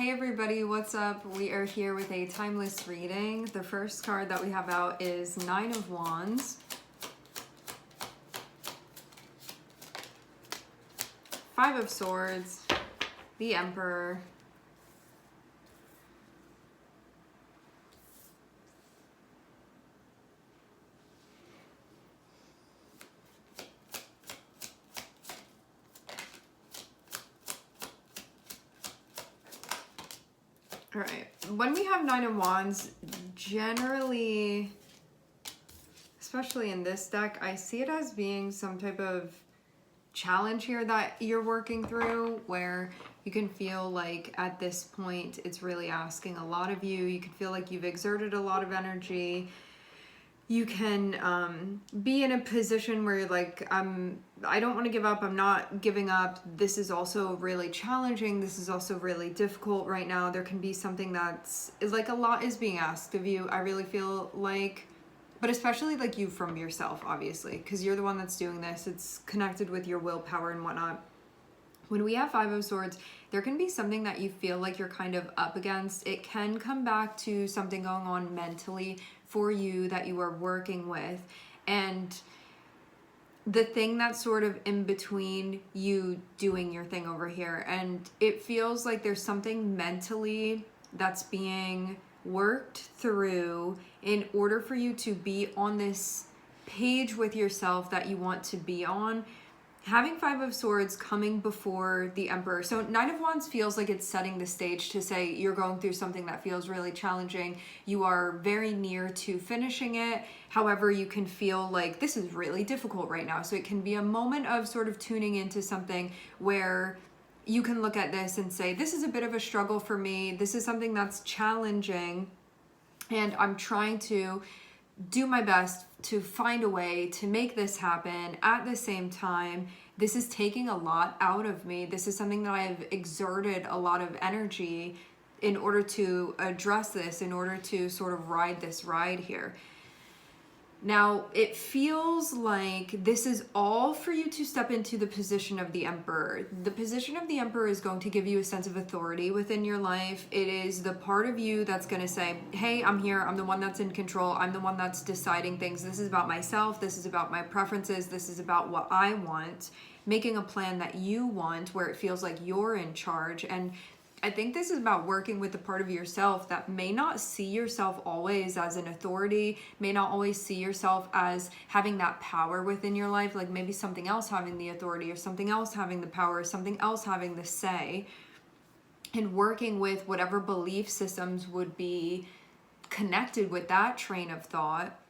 Hey everybody, what's up? We are here with a timeless reading. The first card that we have out is Nine of Wands, Five of Swords, the Emperor, all right. When we have Nine of Wands, generally, especially in this deck, I see it as being some type of challenge here that you're working through, where you can feel like at this point it's really asking a lot of you. You can feel like you've exerted a lot of energy. You can be in a position where you're like, I don't want to give up. I'm not giving up. This is also really challenging. This is also really difficult right now. There can be something that's like a lot is being asked of you. I really feel like, but especially like you from yourself, obviously, because you're the one that's doing this. It's connected with your willpower and whatnot. When we have Five of Swords, there can be something that you feel like you're kind of up against. It can come back to something going on mentally for you that you are working with. And the thing that's sort of in between you doing your thing over here. And it feels like there's something mentally that's being worked through in order for you to be on this page with yourself that you want to be on. Having Five of Swords coming before the Emperor. So Nine of Wands feels like it's setting the stage to say you're going through something that feels really challenging. You are very near to finishing it. However, you can feel like this is really difficult right now. So it can be a moment of sort of tuning into something where you can look at this and say, this is a bit of a struggle for me. This is something that's challenging. And I'm trying to do my best to find a way to make this happen. At the same time, this is taking a lot out of me. This is something that I've exerted a lot of energy in order to address this, in order to sort of ride this ride here. Now, it feels like this is all for you to step into the position of the Emperor. The position of the Emperor is going to give you a sense of authority within your life. It is the part of you that's going to say, hey, I'm here. I'm the one that's in control. I'm the one that's deciding things. This is about myself. This is about my preferences. This is about what I want. Making a plan that you want where it feels like you're in charge. And I think this is about working with the part of yourself that may not see yourself always as an authority, may not always see yourself as having that power within your life, like maybe something else having the authority or something else having the power or something else having the say, and working with whatever belief systems would be connected with that train of thought,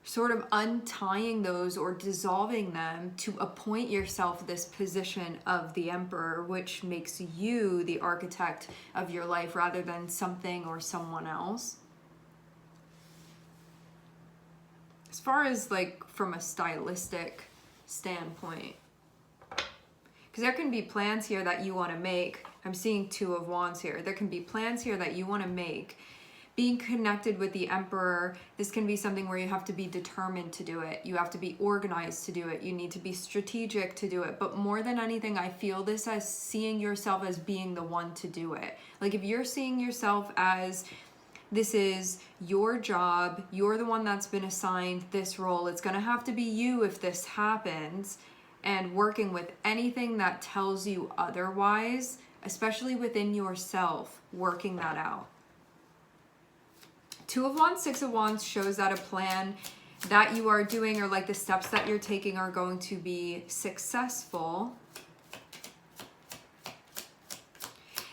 sort of untying those or dissolving them to appoint yourself this position of the Emperor, which makes you the architect of your life rather than something or someone else. As far as like from a stylistic standpoint, because there can be plans here that you want to make. I'm seeing Two of Wands here. There can be plans here that you want to make. Being connected with the Emperor, this can be something where you have to be determined to do it. You have to be organized to do it. You need to be strategic to do it. But more than anything, I feel this as seeing yourself as being the one to do it. Like if you're seeing yourself as this is your job, you're the one that's been assigned this role, it's going to have to be you if this happens, and working with anything that tells you otherwise, especially within yourself, working that out. Two of Wands, Six of Wands shows that a plan that you are doing or like the steps that you're taking are going to be successful.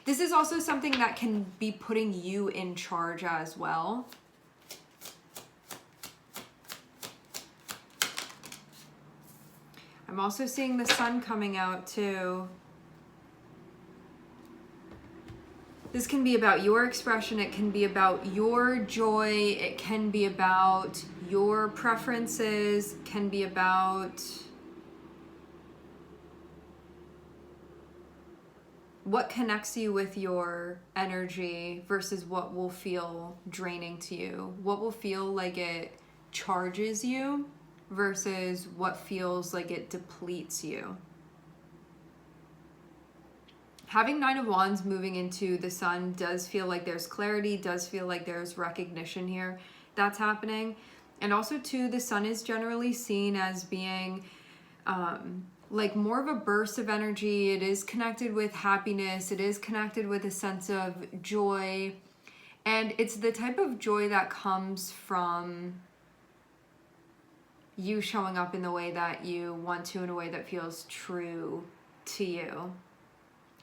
This is also something that can be putting you in charge as well. I'm also seeing the Sun coming out too. This can be about your expression, it can be about your joy, it can be about your preferences, it can be about what connects you with your energy versus what will feel draining to you. What will feel like it charges you versus what feels like it depletes you. having Nine of Wands moving into the Sun does feel like there's clarity, does feel like there's recognition here that's happening. And also too, the Sun is generally seen as being like more of a burst of energy. It is connected with happiness. It is connected with a sense of joy. And it's the type of joy that comes from you showing up in the way that you want to, in a way that feels true to you.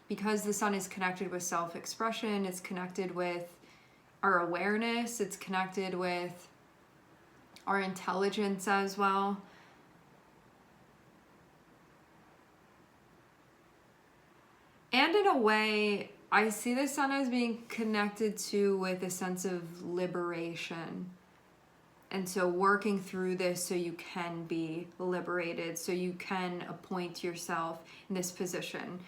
Because the Sun is connected with self-expression, it's connected with our awareness, it's connected with our intelligence as well. And in a way, I see the Sun as being connected to with a sense of liberation. And so working through this so you can be liberated, so you can appoint yourself in this position.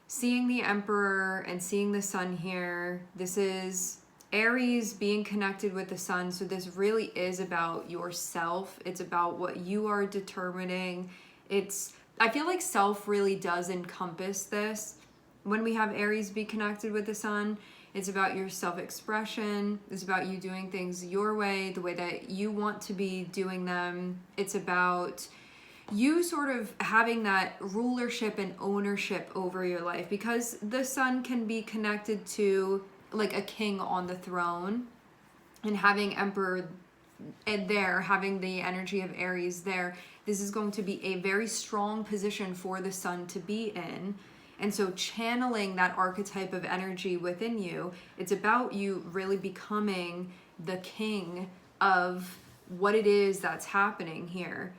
Seeing the Emperor and seeing the Sun here, this is Aries being connected with the Sun. So this really is about yourself. It's about what you are determining. I feel like self really does encompass this. When we have Aries be connected with the Sun, it's about your self-expression. It's about you doing things your way, the way that you want to be doing them. It's about you sort of having that rulership and ownership over your life, because the Sun can be connected to like a king on the throne, and having Emperor there, having the energy of Aries there, this is going to be a very strong position for the Sun to be in. And so channeling that archetype of energy within you, it's about you really becoming the king of what it is that's happening here.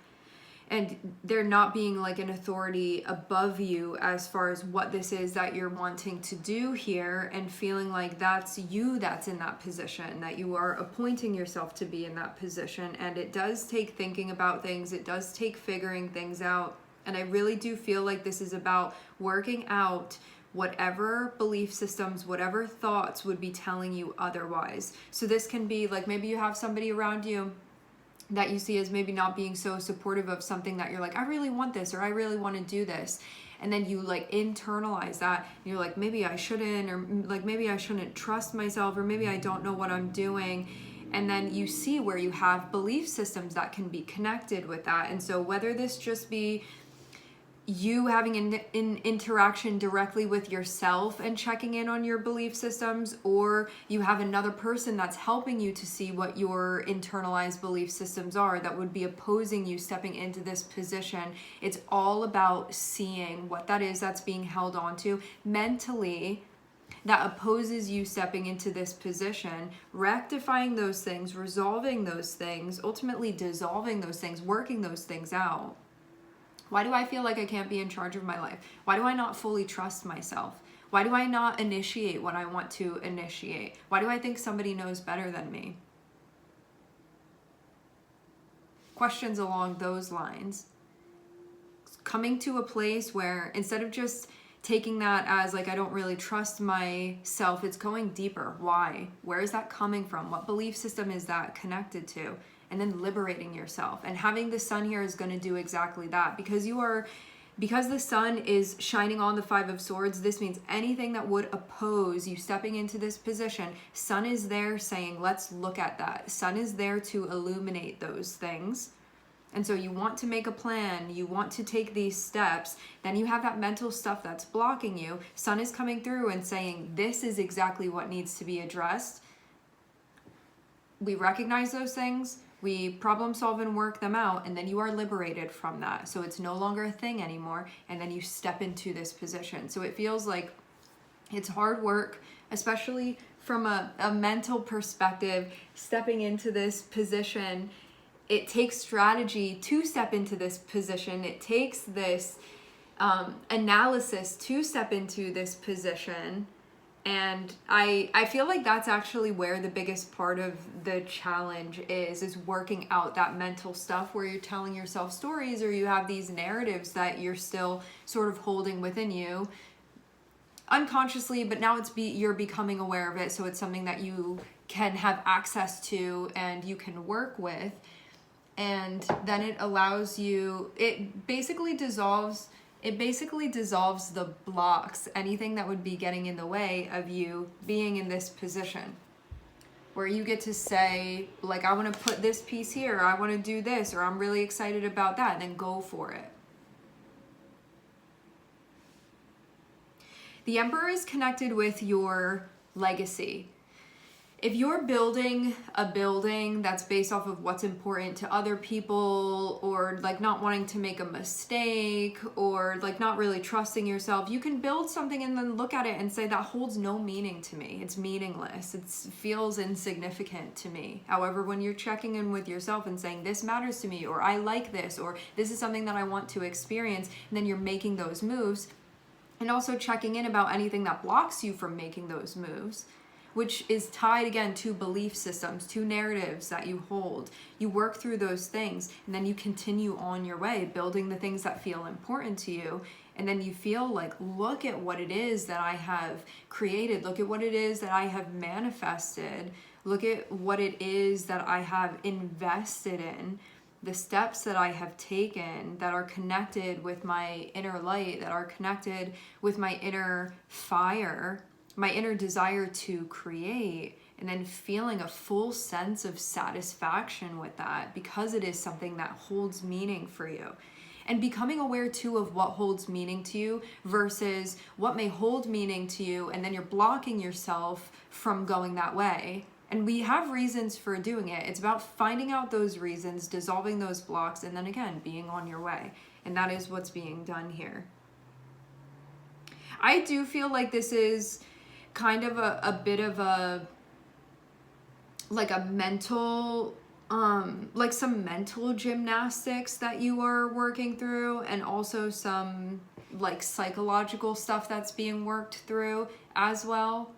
And there not being like an authority above you as far as what this is that you're wanting to do here, and feeling like that's you that's in that position, that you are appointing yourself to be in that position. And it does take thinking about things. It does take figuring things out. And I really do feel like this is about working out whatever belief systems, whatever thoughts would be telling you otherwise. So this can be like, maybe you have somebody around you that you see as maybe not being so supportive of something that you're like, I really want this, or I really want to do this. And then you like internalize that. And you're like, maybe I shouldn't, or like maybe I shouldn't trust myself, or maybe I don't know what I'm doing. And then you see where you have belief systems that can be connected with that. And so whether this just be you having an interaction directly with yourself and checking in on your belief systems, or you have another person that's helping you to see what your internalized belief systems are that would be opposing you stepping into this position. It's all about seeing what that is that's being held onto mentally that opposes you stepping into this position, rectifying those things, resolving those things, ultimately dissolving those things, working those things out. Why do I feel like I can't be in charge of my life? Why do I not fully trust myself? Why do I not initiate what I want to initiate? Why do I think somebody knows better than me? Questions along those lines. Coming to a place where instead of just taking that as like, I don't really trust myself, it's going deeper. Why? Where is that coming from? What belief system is that connected to? And then liberating yourself. And having the Sun here is going to do exactly that, because the Sun is shining on the Five of Swords. This means anything that would oppose you stepping into this position, Sun is there saying, let's look at that. Sun is there to illuminate those things. And so you want to make a plan, you want to take these steps, then you have that mental stuff that's blocking you. Sun is coming through and saying, this is exactly what needs to be addressed. We recognize those things, we problem solve and work them out, and then you are liberated from that. So it's no longer a thing anymore, and then you step into this position. So it feels like it's hard work, especially from a mental perspective, stepping into this position. It takes strategy to step into this position. It takes this analysis to step into this position. And I feel like that's actually where the biggest part of the challenge is working out that mental stuff where you're telling yourself stories, or you have these narratives that you're still sort of holding within you unconsciously, but now you're becoming aware of it. So it's something that you can have access to and you can work with. And then it allows you, it basically dissolves it basically dissolves the blocks, anything that would be getting in the way of you being in this position where you get to say, like, I want to put this piece here, or I want to do this, or I'm really excited about that, and then go for it. The Emperor is connected with your legacy. If you're building a building that's based off of what's important to other people, or like not wanting to make a mistake, or like not really trusting yourself, you can build something and then look at it and say, that holds no meaning to me. It's meaningless. It feels insignificant to me. However, when you're checking in with yourself and saying, this matters to me, or I like this, or this is something that I want to experience, and then you're making those moves, and also checking in about anything that blocks you from making those moves, which is tied again to belief systems, to narratives that you hold. You work through those things, and then you continue on your way, building the things that feel important to you. And then you feel like, look at what it is that I have created. Look at what it is that I have manifested. Look at what it is that I have invested in. The steps that I have taken that are connected with my inner light, that are connected with my inner fire, my inner desire to create, and then feeling a full sense of satisfaction with that because it is something that holds meaning for you. And becoming aware too of what holds meaning to you versus what may hold meaning to you, and then you're blocking yourself from going that way. And we have reasons for doing it. It's about finding out those reasons, dissolving those blocks, and then again, being on your way. And that is what's being done here. I do feel like this is kind of a bit of a, like a mental, like some mental gymnastics that you are working through, and also some like psychological stuff that's being worked through as well.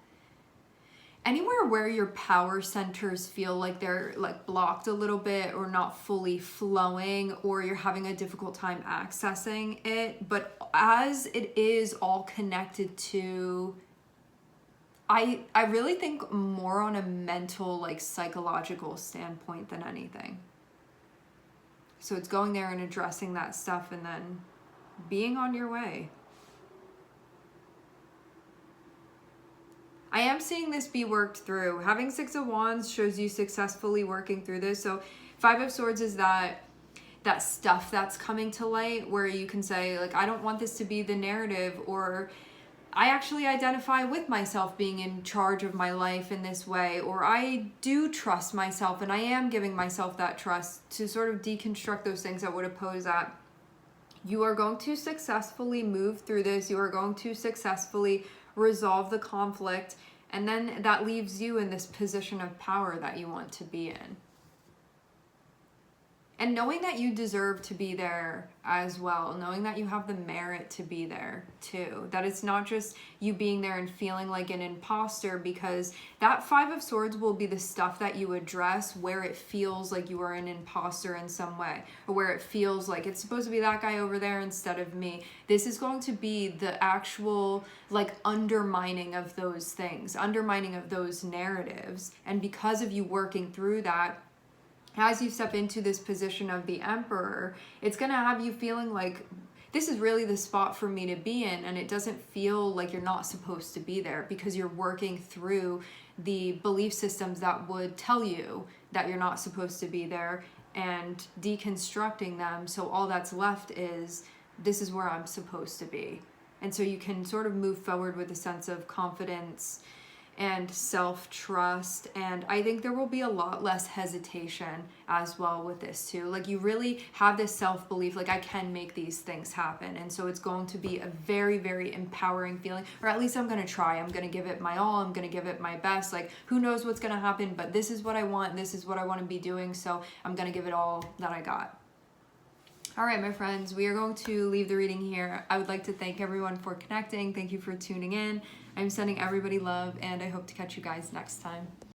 Anywhere where your power centers feel like they're like blocked a little bit or not fully flowing, or you're having a difficult time accessing it, but as it is all connected to, I really think more on a mental, like psychological standpoint than anything. So it's going there and addressing that stuff and then being on your way. I am seeing this be worked through. Having 6 of Wands shows you successfully working through this. So 5 of Swords is that stuff that's coming to light where you can say, like, I don't want this to be the narrative, or I actually identify with myself being in charge of my life in this way, or I do trust myself and I am giving myself that trust, to sort of deconstruct those things that would oppose that. You are going to successfully move through this. You are going to successfully resolve the conflict, and then that leaves you in this position of power that you want to be in. And knowing that you deserve to be there as well, knowing that you have the merit to be there too, that it's not just you being there and feeling like an imposter, because that 5 of Swords will be the stuff that you address where it feels like you are an imposter in some way, or where it feels like it's supposed to be that guy over there instead of me. This is going to be the actual like undermining of those things, undermining of those narratives. And because of you working through that, as you step into this position of the Emperor, it's going to have you feeling like this is really the spot for me to be in, and it doesn't feel like you're not supposed to be there because you're working through the belief systems that would tell you that you're not supposed to be there and deconstructing them. So all that's left is, this is where I'm supposed to be. And so you can sort of move forward with a sense of confidence and self-trust, and I think there will be a lot less hesitation as well with this too. Like, you really have this self-belief, like, I can make these things happen, and so it's going to be a very, very empowering feeling, or at least I'm going to try. I'm going to give it my all. I'm going to give it my best. Like, who knows what's going to happen, but this is what I want. This is what I want to be doing, so I'm going to give it all that I got. All right, my friends, we are going to leave the reading here. I would like to thank everyone for connecting. Thank you for tuning in. I'm sending everybody love, and I hope to catch you guys next time.